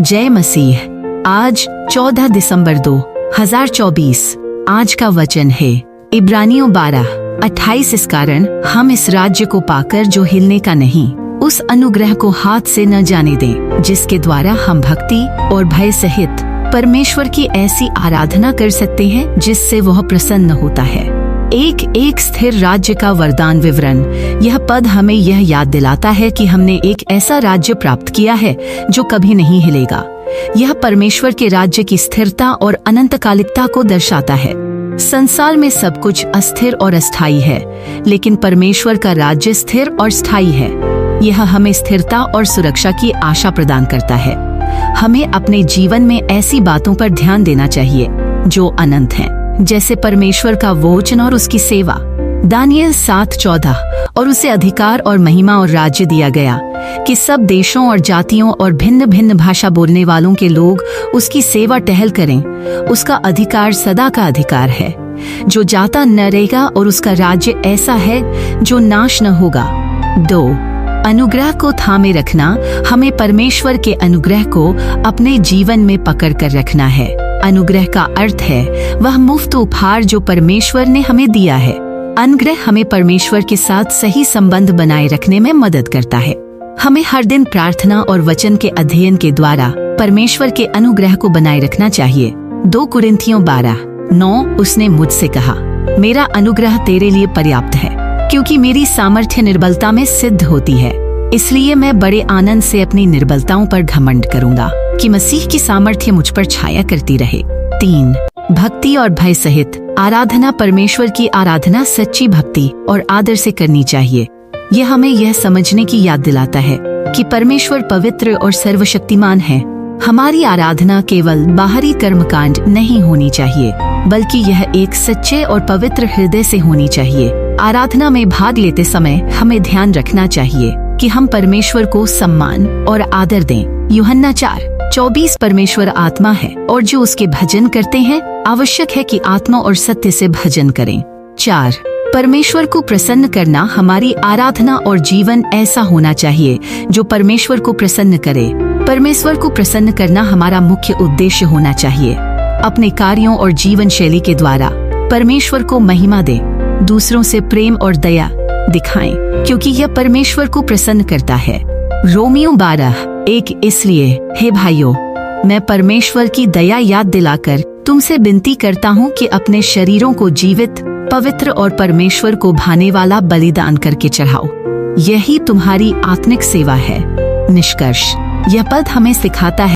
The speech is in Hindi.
जय मसीह। आज 14 दिसंबर 2024। आज का वचन है इब्रानियों 12:28। इस कारण हम इस राज्य को पाकर जो हिलने का नहीं, उस अनुग्रह को हाथ से न जाने दें, जिसके द्वारा हम भक्ति और भय सहित परमेश्वर की ऐसी आराधना कर सकते हैं जिससे वह प्रसन्न होता है। एक स्थिर राज्य का वरदान विवरण। यह पद हमें यह याद दिलाता है कि हमने एक ऐसा राज्य प्राप्त किया है जो कभी नहीं हिलेगा। यह परमेश्वर के राज्य की स्थिरता और अनंतकालिकता को दर्शाता है। संसार में सब कुछ अस्थिर और अस्थायी है, लेकिन परमेश्वर का राज्य स्थिर और स्थायी है। यह हमें स्थिरता और सुरक्षा की आशा प्रदान करता है। हमें अपने जीवन में ऐसी बातों पर ध्यान देना चाहिए जो अनंत हैं, जैसे परमेश्वर का वचन और उसकी सेवा। दानियल 7:14। और उसे अधिकार और महिमा और राज्य दिया गया कि सब देशों और जातियों और भिन्न भिन्न भाषा बोलने वालों के लोग उसकी सेवा टहल करें। उसका अधिकार सदा का अधिकार है, जो जाता न रहेगा, और उसका राज्य ऐसा है जो नाश न होगा। 2. अनुग्रह को थामे रखना। हमें परमेश्वर के अनुग्रह को अपने जीवन में पकड़ कर रखना है। अनुग्रह का अर्थ है वह मुफ्त उपहार जो परमेश्वर ने हमें दिया है। अनुग्रह हमें परमेश्वर के साथ सही संबंध बनाए रखने में मदद करता है। हमें हर दिन प्रार्थना और वचन के अध्ययन के द्वारा परमेश्वर के अनुग्रह को बनाए रखना चाहिए। 2 कुरिन्थियों 12:9। उसने मुझसे कहा, मेरा अनुग्रह तेरे लिए पर्याप्त है, क्योंकि मेरी सामर्थ्य निर्बलता में सिद्ध होती है। इसलिए मैं बड़े आनंद से अपनी निर्बलताओं पर घमंड करूंगा कि मसीह की सामर्थ्य मुझ पर छाया करती रहे। 3. भक्ति और भय सहित आराधना। परमेश्वर की आराधना सच्ची भक्ति और आदर से करनी चाहिए। यह हमें यह समझने की याद दिलाता है कि परमेश्वर पवित्र और सर्वशक्तिमान है। हमारी आराधना केवल बाहरी कर्मकांड नहीं होनी चाहिए, बल्कि यह एक सच्चे और पवित्र हृदय से होनी चाहिए। आराधना में भाग लेते समय हमें ध्यान रखना चाहिए कि हम परमेश्वर को सम्मान और आदर दें। यूहन्ना 4:24। परमेश्वर आत्मा है, और जो उसके भजन करते हैं आवश्यक है कि आत्मा और सत्य से भजन करें। 4. परमेश्वर को प्रसन्न करना। हमारी आराधना और जीवन ऐसा होना चाहिए जो परमेश्वर को प्रसन्न करे। परमेश्वर को प्रसन्न करना हमारा मुख्य उद्देश्य होना चाहिए। अपने कार्यों और जीवन शैली के द्वारा परमेश्वर को महिमा दें। दूसरों से प्रेम और दया दिखाएं, क्योंकि यह परमेश्वर को प्रसन्न करता है। रोमियो 12:1। इसलिए हे भाइयों, मैं परमेश्वर की दया याद दिलाकर तुमसे विनती करता हूँ कि अपने शरीरों को जीवित, पवित्र और परमेश्वर को भाने वाला बलिदान करके चढ़ाओ। यही तुम्हारी आत्मिक सेवा है। निष्कर्ष। यह पद हमें सिखाता है